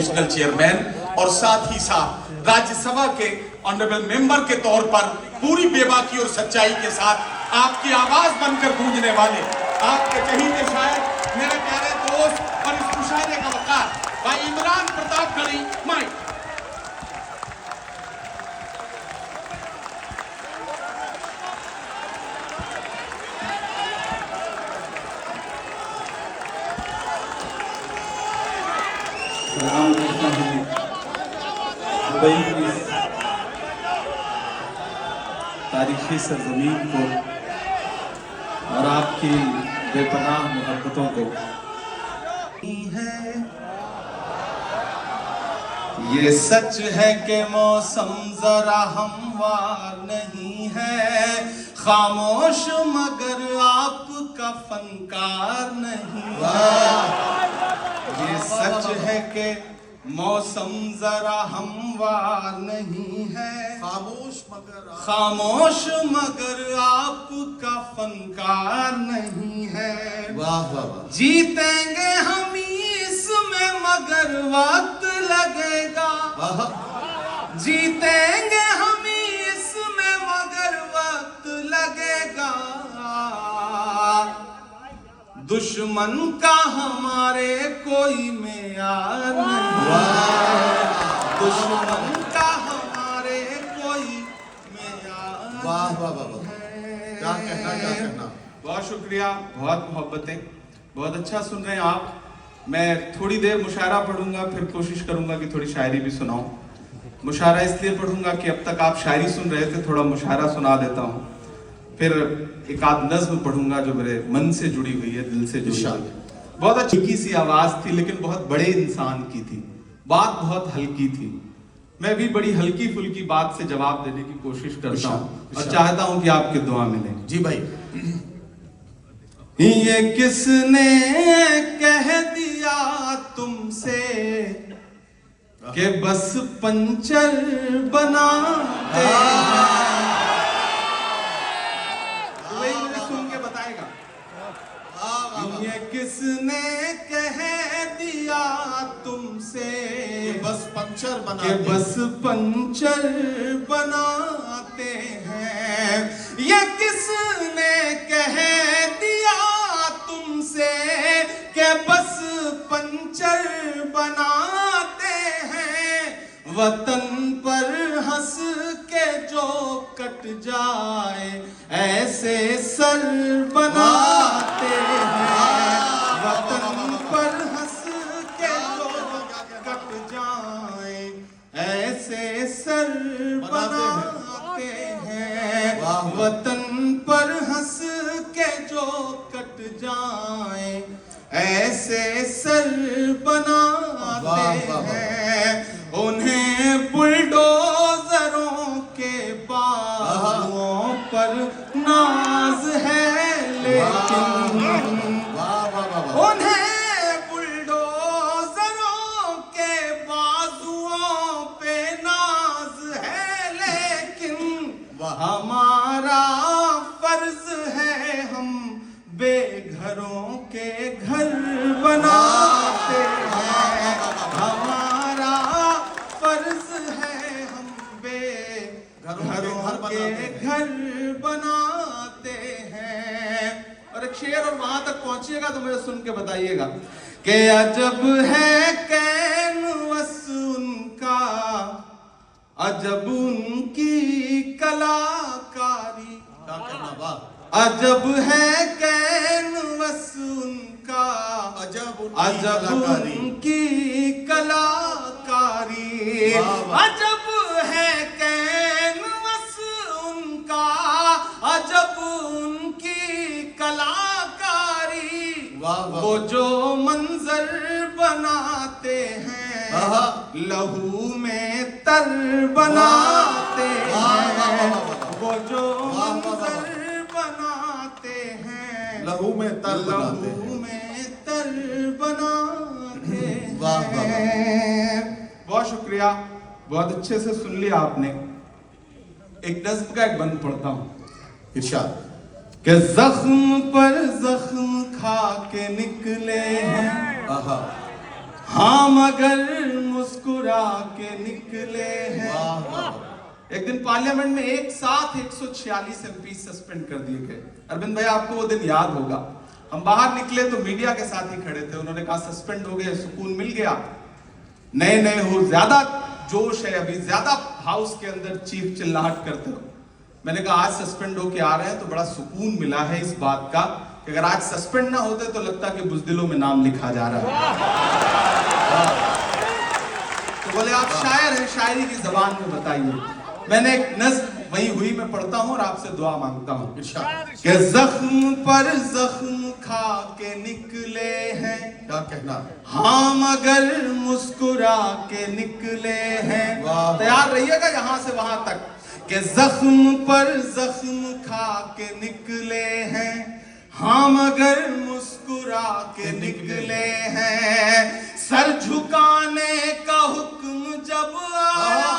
National chairman और साथ ही साथ राज्यसभा के ऑनरेबल मेंबर के तौर पर पूरी बेबाकी और सच्चाई के साथ आपकी आवाज बनकर गूंजने वाले आपके चहीते शायर, मेरे प्यारे दोस्त और इस मुशायरे का वकार भाई इमरान प्रताप गढ़ी माइक। सलाम करता हूँ दुबई की इस तारीखी सरजमीन को और आपकी बेपनाह मोहब्बतों को। ये सच है कि मौसम जरा हमवार नहीं है, खामोश मगर आपका फनकार नहीं है। ये सच है कि मौसम जरा हमवार नहीं है, खामोश मगर आपका फनकार नहीं है। वाह वाह वाह। जीतेंगे हम इसमें मगर वक्त लगेगा, जीतेंगे हम इसमें मगर वक्त लगेगा। दुश्मन का हमारे कोई मेयार नहीं, दुश्मन का हमारे कोई मेयार। वाह वाह वाह वाह। क्या कहना क्या कहना। बहुत शुक्रिया, बहुत मोहब्बतें, बहुत अच्छा सुन रहे हैं आप। मैं थोड़ी देर मुशायरा पढ़ूंगा, फिर कोशिश करूंगा कि थोड़ी शायरी भी सुनाऊं। मुशायरा इसलिए पढ़ूंगा कि अब तक आप शायरी सुन रहे थे, थोड़ा मुशायरा सुना देता हूं। फिर एक आध नज़्म पढ़ूंगा जो मेरे मन से जुड़ी हुई है, दिल से जुड़ी हुई है। बहुत अच्छी सी आवाज थी, लेकिन बहुत बड़े इंसान की थी, बात बहुत हल्की थी। मैं भी बड़ी हल्की फुल्की बात से जवाब देने की कोशिश करता हूँ और चाहता हूँ कि आपके दुआ मिले। जी भाई। ये किसने कह दिया तुमसे कि बस पंचर बनाते हैं? वही मुझे सुन के बताएगा। ये किसने कह दिया तुमसे बस पंचर कि बनाते बस पंचर बनाते हैं? ये किसने कह दिया तुमसे कि बस पंचर बनाते हैं? वतन पर हंस के जो कट जाए ऐसे सर बनाते हैं। वतन पर हंस के जो कट जाए ऐसे सर बनाते हैं। वतन पर हंस के जो कट जाए ऐसे सर बनाते हैं। उन्हें बुलडोजरों के बाजुओं पर नाज है, लेकिन उन्हें बुलडोजरों के बाजुओं पे नाज है, लेकिन हमारा फर्ज है हम बेघरों के घर बनाते हैं। हमारा फर्ज है हम बेघरों के घर बनाते हैं। और एक शेर और वहां तक पहुंचिएगा तो मुझे सुन के बताइएगा कि अजब है कैनवस उनका, अजब उनकी कलाकारी। क्या कहना। वाह। अजब है कैनवस उनका, अजब उनकी कलाकारी। अजब है कैनवस उनका, अजब उनकी कलाकारी। वो जो मंजर बनाते हैं लहू में तर बनाते हैं। वो जो मंजर बनाते हैं लहू में तर बनाते हैं। लहू में तर बनाते वाह वाह हैं। बहुत शुक्रिया, बहुत अच्छे से सुन लिया आपने। एक नज़्म का एक बंद पढ़ता हूँ। इरशाद। कि जख्म पर जख्म खा के निकले हैं, हाँ मगर मुस्कुरा के निकले हैं। वाह वाह एक दिन पार्लियामेंट में एक साथ 146 एमपी सस्पेंड कर दिए गए। अरविंद भाई आपको वो दिन याद होगा, हम बाहर निकले तो मीडिया के साथ ही खड़े थे, उन्होंने कहा सस्पेंड हो गए, सुकून मिल गया, नए नए हो, ज्यादा जोश है अभी, ज्यादा हाउस के अंदर चीफ चिल्लाहट करते हो। मैंने कहा आज सस्पेंड होके आ रहे हैं तो बड़ा सुकून मिला है इस बात का कि अगर आज सस्पेंड ना होते तो लगता कि बुज़दिलों में नाम लिखा जा रहा है। तो बोले आप शायर हैं, शायरी की जबान में बताइए। मैंने एक नज़्म वही हुई मैं पढ़ता हूं और आपसे दुआ मांगता हूं। कि जख्म पर जख्म खा के निकले हैं, क्या कहना, हाँ मगर मुस्कुरा के निकले हैं। तैयार रहिएगा यहां से वहां तक। कि जख्म पर जख्म खा के निकले हैं, हाँ मगर मुस्कुरा के निकले हैं। सर झुकाने का हुक्म जब आया,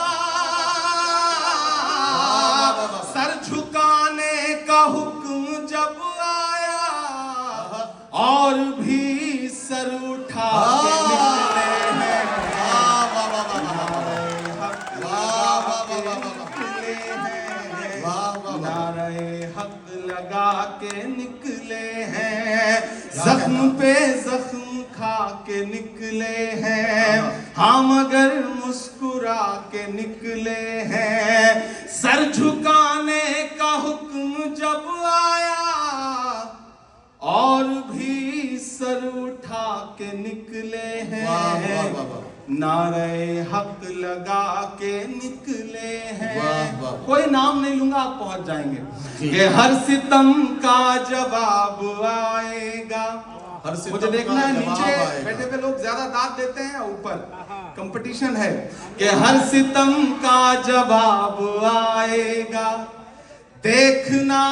सर झुकाने का हुक्म जब आया, और भी सर उठा के निकले हैं। नारे हक लगा के निकले हैं, जख्म पे जख्म खा के निकले हैं, हाँ मगर मुस्कुरा के निकले हैं। सर झुकाने का हुक्म जब आया, और भी सर उठा के निकले हैं। नारे हक लगा के निकले हैं। कोई नाम नहीं लूंगा, आप पहुंच जाएंगे। कि हर सितम का जवाब आएगा। मुझे देखना है नीचे बैठे हुए लोग ज्यादा दाद देते हैं, ऊपर कंपटीशन है। कि हर सितम का जवाब आएगा, देखना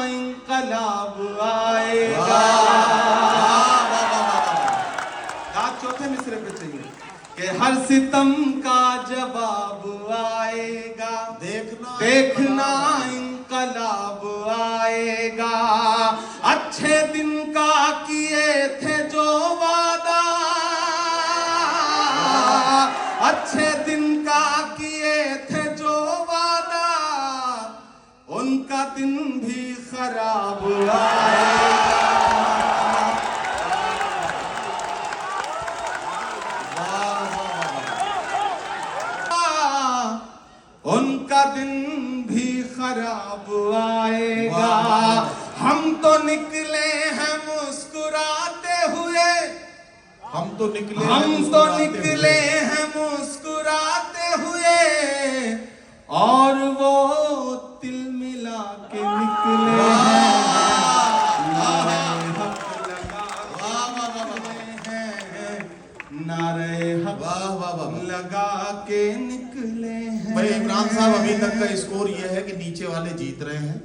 इंकलाब आएगा। दाद चौथे मिसरे पे चाहिए। कि हर सितम का जवाब आएगा, देखना इंकलाब आएगा। अच्छे दिन का किए थे जो वादा, अच्छे दिन का किए थे जो वादा, उनका दिन भी खराब आएगा। उनका दिन भी खराब आएगा। हम तो निकले हैं मुस्कुराते हुए, हम तो निकले हैं मुस्कुराते हुए, और वो तिल मिला के निकले हैं। नारे हक लगा के निकले हैं। भाई इमरान साहब अभी तक का स्कोर ये है कि नीचे वाले जीत रहे हैं,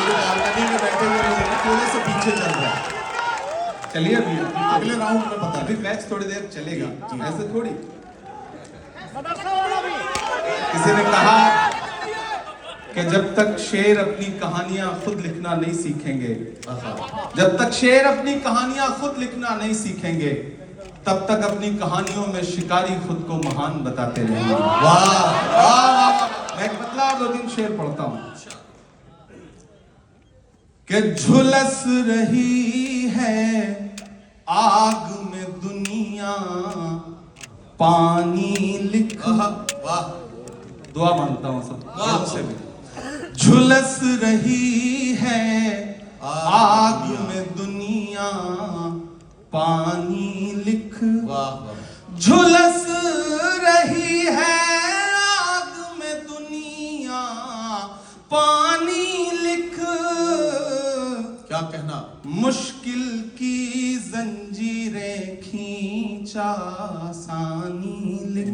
बालकनी में बैठे हुए थोड़े से पीछे चल रहे हैं। चलिए अभी अगले राउंड में पता अभी मैच थोड़ी देर चलेगा, ऐसे थोड़ी। किसी ने कहा कि जब तक शेर अपनी कहानियां खुद लिखना नहीं सीखेंगे, जब तक शेर अपनी कहानियां खुद लिखना नहीं सीखेंगे, तब तक अपनी कहानियों में शिकारी खुद को महान बताते रहेंगे। वाह। मैं एक पतला और 2-3 शेर पढ़ता हूं। कि झुलस रही है आग में दुनिया, पानी लिख। दुआ मांगता हूं सब से भी। झुलस रही है आग में दुनिया, पानी लिख। झुलस रही है आग में दुनिया, पानी लिख। क्या कहना, मुश्किल की जंजीरें खींचा आसानी लिख।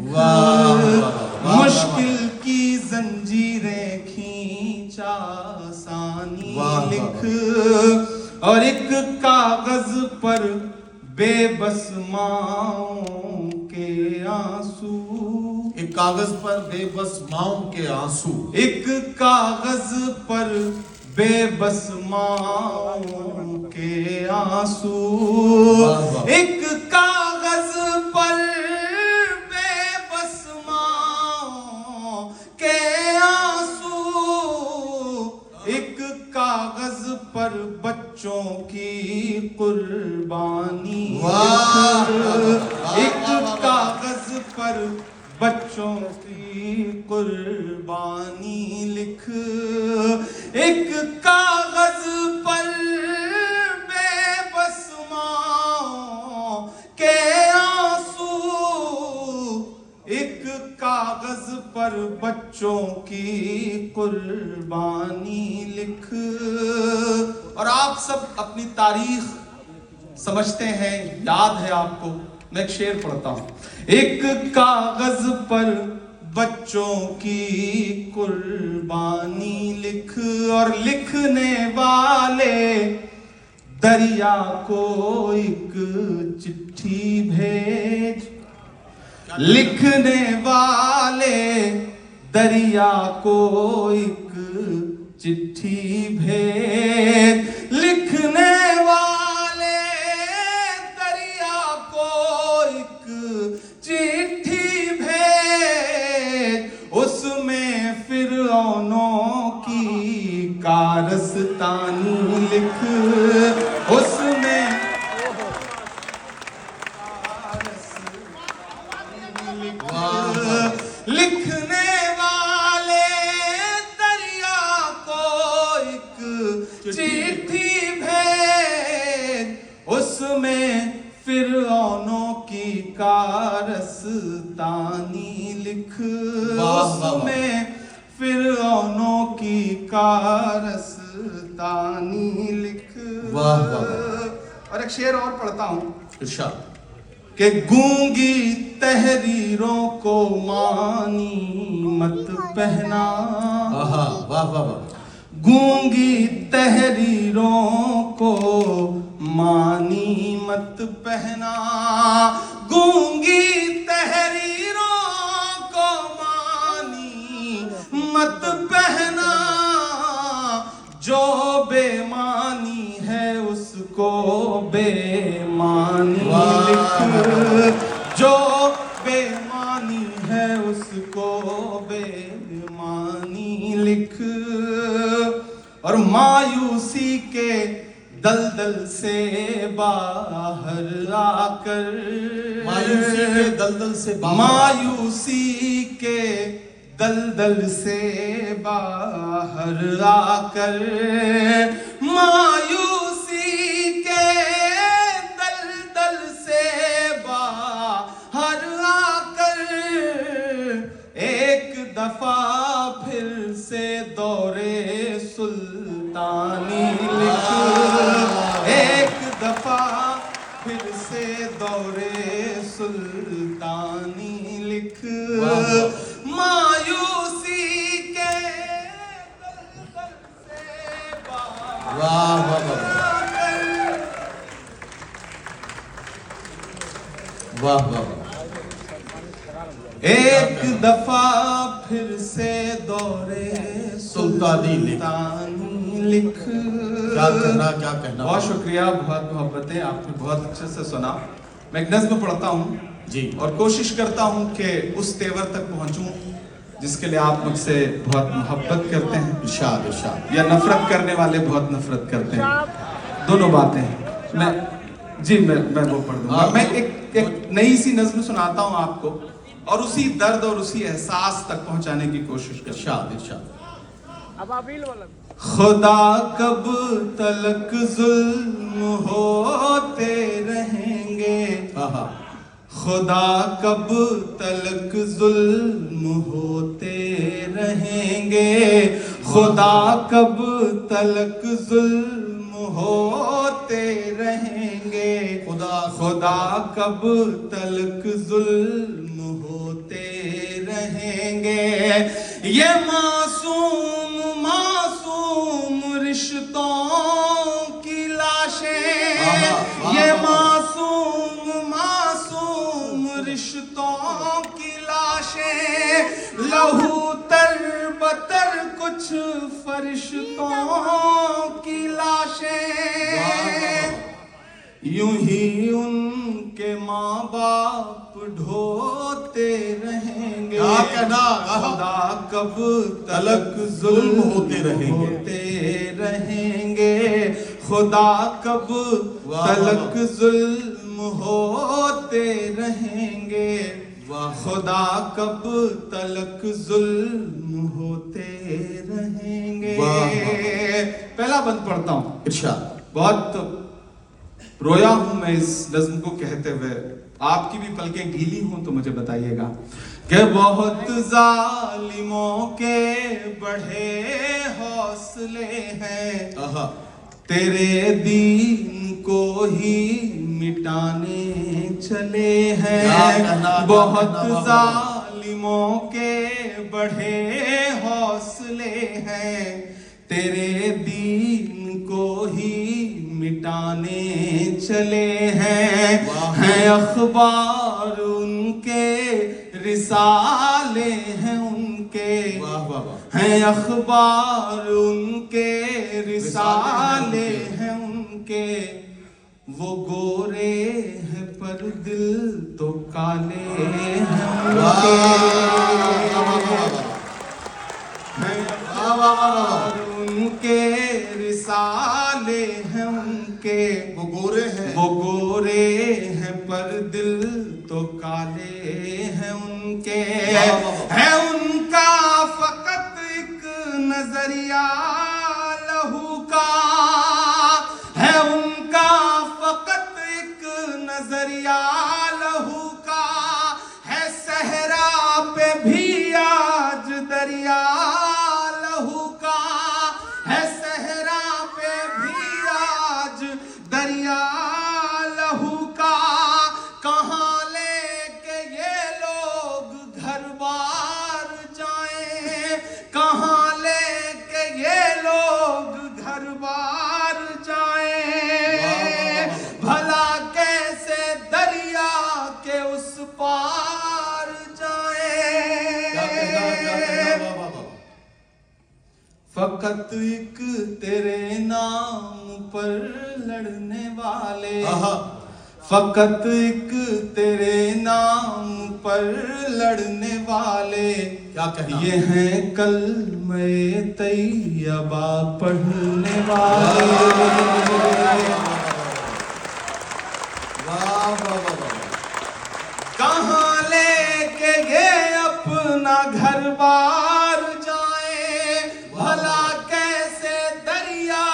मुश्किल की जंजीरें खींचा आसानी लिख। और एक कागज पर बेबस माओं के आंसू, एक कागज पर बेबस माओं के आंसू, एक कागज पर बेबस माओं के आंसू, एक कागज पर कुर्बानी वाह, एक कागज पर बच्चों की कुर्बानी लिख, एक कागज पर बेबस माँ के आंसू, एक कागज पर बच्चों की कुर्बानी लिख। और आप सब अपनी तारीख समझते हैं, याद है आपको, मैं एक शेर पढ़ता हूं। एक कागज पर बच्चों की कुर्बानी लिख, और लिखने वाले दरिया को एक चिट्ठी भेज, लिखने वाले दरिया को एक चिट्ठी भेज, लिखने वाले दरिया को एक चिट्ठी भेज, उसमें फिरौनों की कारस्तानी लिख, उसमें लिखने वाले दरिया को एक चिट्ठी भेज, उसमें फिरौनों की कारस्तानी लिख, उसमें फिरौनों की कारस्तानी लिख। वाह। और एक शेर और पढ़ता हूं इरशाद। कि गूंगी तहरीरों को मानी मत पहना, आहा, वाह वाह वाह। गूंगी तहरीरों को मानी मत पहना, गूंगी तहरीरों को मानी मत पहना, जो बेमानी है उसको बेमानी लिख, जो बेमानी है उसको बेमानी लिख। और मायूसी के दलदल से बाहर आकर, मायूसी के दलदल से बाहर, मायूसी के दलदल से बाहर आकर, मायूसी के दलदल से बाहर आकर, एक दफा फिर से दौरे सुल्तानी लिख, एक दफा फिर से दौरे सुल्तानी लिख, मायूसी के दलदल से बाहर वाह वाह वाह वाह वाह। एक दफा फिर से दौरे सुल्तानी लिख। क्या कहना। बहुत शुक्रिया, बहुत मोहब्बतें, आपने बहुत अच्छे से सुना। मैं एक नज़्म पढ़ता हूँ जी, और कोशिश करता हूँ कि उस तेवर तक पहुँचूँ जिसके लिए आप मुझसे बहुत मोहब्बत करते हैं, इरशाद इरशाद। या नफरत करने वाले बहुत नफरत करते हैं, दोनों बातें। मैं वो पढ़ दूंगा। मैं एक नई सी नज़्म सुनाता हूँ आपको, और उसी दर्द और उसी एहसास तक पहुंचाने की कोशिश कर। इरशाद इरशाद। खुदा कब तलक जुल्म होते रहेंगे, आहा, खुदा कब तलक जुल्म होते रहेंगे, खुदा कब तलक जुल्म होते रहेंगे, खुदा कब तलक जुल्म होते रहेंगे। ये मासूम मासूम रिश्तों की लाशें, ये मासूम मासूम रिश्तों की लाशें, लहू तर बतर कुछ फरिश्तों की लाशें, यूं ही उनके माँ बाप ढोते रहेंगे। खुदा कब तलक जुल्म होते रहेंगे, खुदा कब वाह, तलक जुल्म होते रहेंगे, खुदा कब तलक जुल्म होते रहेंगे। पहला बंद पढ़ता हूँ। इरशाद। बहुत रोया हूं मैं इस नज्म को कहते हुए, आपकी भी पलकें गीली हों तो मुझे बताइएगा कि बहुत जालिमों के बढ़े हौसले हैं, आहा। तेरे दीन को ही मिटाने चले हैं। बहुत जालिमों के बढ़े हौसले हैं, तेरे दीन को ही मिटाने चले हैं। अखबार उनके रिसाले हैं उनके, हैं अखबार उनके रिसाले हैं उनके। वो गोरे हैं पर दिल तो काले हैं उनके, हैं अखबार उनके रिसाले हैं उनके। वो गोरे हैं, वो गोरे हैं पर दिल तो काले हैं उनके। है उनका फकत एक नजरिया लहू का, है उनका फकत एक नजरिया लहू का। है सहरा पे भी आज दरिया लहू का, है सहरा पे भी आज दरिया लहू का। कहाँ लेके ये लोग घर बार जाएं, कहाँ लेके ये लोग घर बार जाएं। भला कैसे दरिया के उस पार जाएं। फकत एक तेरे नाम पर लड़ने वाले, फकत एक तेरे नाम पर लड़ने वाले। क्या कहना? ये हैं कलमे तैयबा पढ़ने वाले। कहाँ लेके ये अपना घर बार जाए, भला कैसे दरिया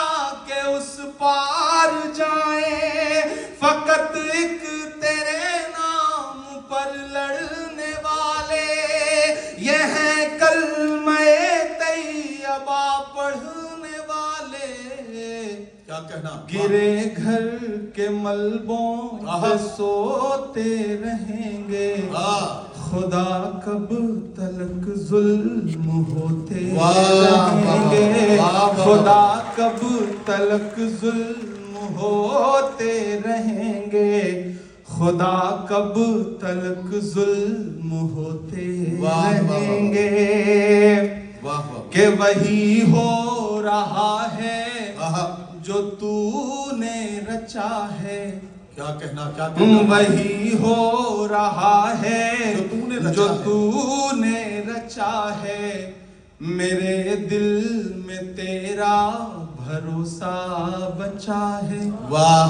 के उस पार जाए। फकत एक तेरे नाम पर लड़ने वाले, ये हैं कलमे तैयबा पढ़ने वाले। क्या कहना? गिरे घर के मलबों पे सोते रहेंगे, खुदा कब तलक जुल्म होते रहेंगे। खुदा कब तलक जुल्म होते रहेंगे, खुदा कब तलक जुल्म होते रहेंगे। कि वही हो रहा है जो तूने रचा है। क्या कहना? क्या कहना? वही हो रहा है जो है। तूने रचा है। मेरे दिल में तेरा भरोसा बचा है। वाह।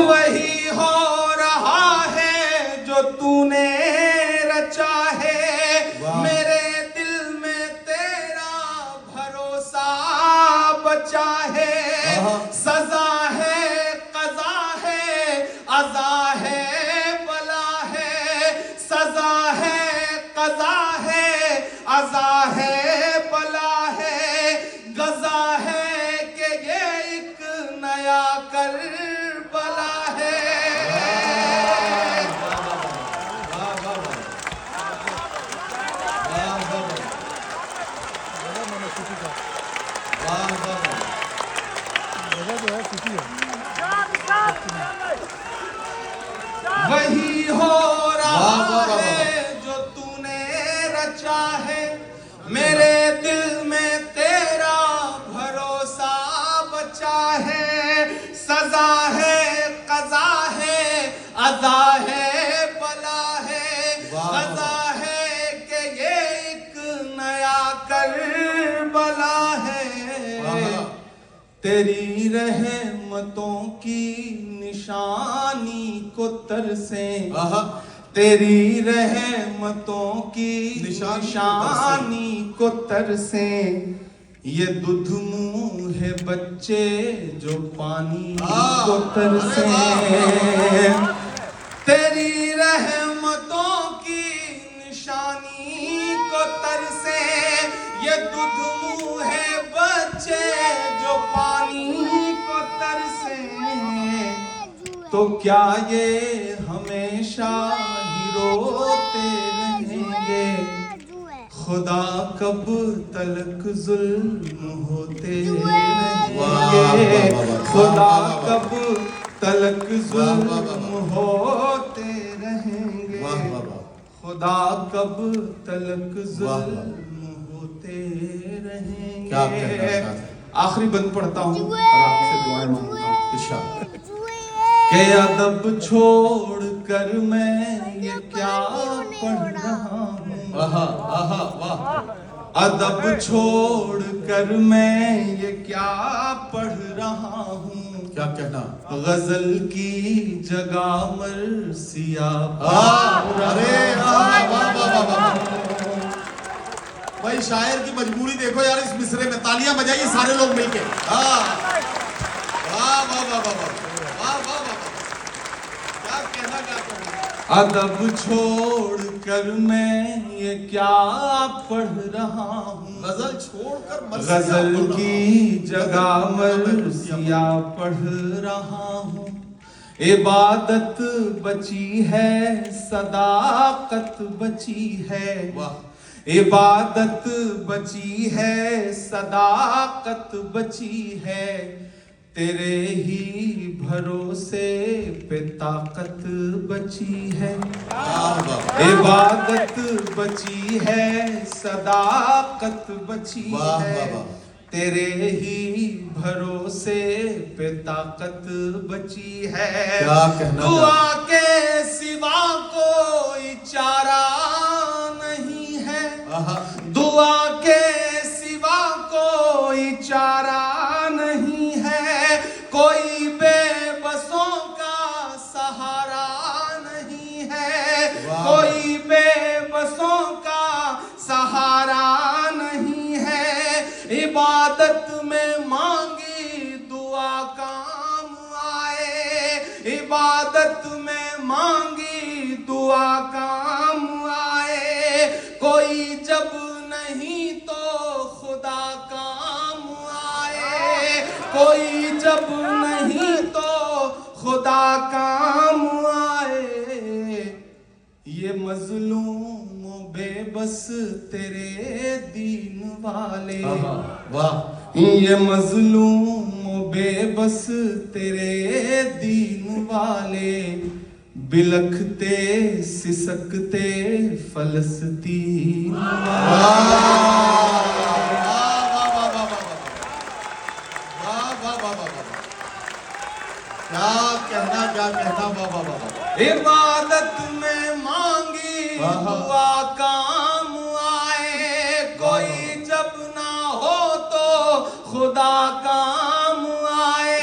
वही हो रहा है जो तूने रचा है। मेरे दिल में तेरा भरोसा बचा है। सजा है, कज़ा है, अज़ा है, बला है। सजा है, कज़ा है, अज़ा है, बला है। गज़ा है कि ये एक नया करबला है। वही हो रहा है जो तूने रचा है। मेरे दिल में तेरा भरोसा बचा है। सजा है, कज़ा है, अज़ा है, बला है। गज़ा है कि ये एक नया करबला है। तेरी रहम रहमतों की निशानी को तरसें, तेरी रहमतों की निशानी को तरसें, ये दूध मुँह है बच्चे जो पानी को तरसें, तेरी रहमतों की निशानी को तरसें, ये दूध मुँह है बच्चे जो पानी को तरसें, तो क्या ये हमेशा ही रोते रहेंगे, खुदा कब तलक जुल्म होते रहेंगे, खुदा कब तलक जुल्म होते रहेंगे, खुदा कब तलक जुल्म होते रहेंगे। आखिरी बंद पढ़ता हूँ और आपसे दुआएं मांगता हूँ। कि अदब छोड़ कर मैं ये क्या पढ़ रहा हूँ, अदब छोड़ कर मैं ये क्या पढ़ रहा हूँ, क्या कहना, गजल की जगह मरसिया। अरे भाई शायर की मजबूरी देखो यार इस मिसरे में, तालियां बजाइए सारे लोग मिलके। वाह वाह वाह वाह वाह वाह वाह, क्या कहना, क्या कहना। अदब छोड़ कर मैं ये क्या पढ़ रहा हूँ, गजल छोड़कर मरसिया गजल पढ़ की जगह मरसिया पढ़ रहा हूँ, इबादत बची है सदाकत बची है, इबादत बची है सदाकत बची है, तेरे ही भरोसे पे ताकत बची है, इबादत बची है सदाकत बची है, तेरे ही भरोसे पे ताकत बची है, दुआ के सिवा कोई चारा नहीं है, दुआ के सिवा कोई चारा नहीं है, कोई बेबसों का सहारा नहीं है, कोई बेबसों का सहारा नहीं है, इबादत में मांगी दुआ काम आए, इबादत में मांगी दुआ काम आए, कोई जब नहीं तो खुदा काम आए, कोई जब नहीं तो खुदा काम आए, ये मजलूम बेबस तेरे दीन वाले, वाह, ये मजलूम बेबस तेरे दीन वाले, बिलखते सिसकते फलस्तीन क्या कहना, बाबा बाबा। इबादत में मांगी दुआ काम आए, कोई जब ना हो तो खुदा काम आए,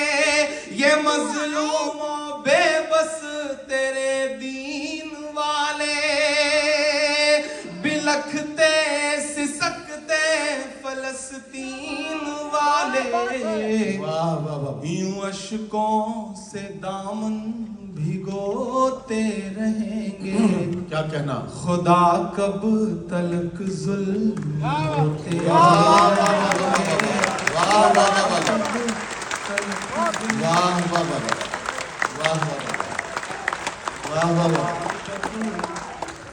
ये मजलूम बेबस तेरे दीन वाले, बिलखते सिसकते फलस्तीन वाले, यूं अशकों से दामन भिगोते रहेंगे, क्या कहना, खुदा कब तलक जुल्म होते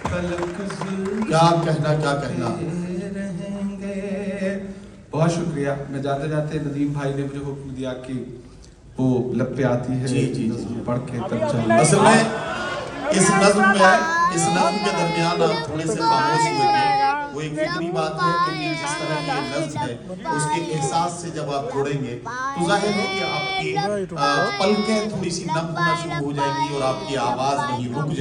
तलक जुल्म क्या कहना, क्या कहना। रहेंगे। बहुत शुक्रिया। मैं जाते जाते नदीम भाई ने मुझे हुक्म दिया कि वो लप्पे आती है, जी, जी, नज़्म पढ़ के तब चल। असल में इस नज्म के दरमियान आप थोड़े से खामोश हुए थे, वो एक फिक्री बात है क्योंकि जिस तरह की ये नज्म है उसके एहसास से जब आप जुड़ेंगे तो जाहिर है कि आपकी पलकें थोड़ी सी नम होना शुरू हो जाएंगी और आपकी आवाज वहीं रुक जाएगी।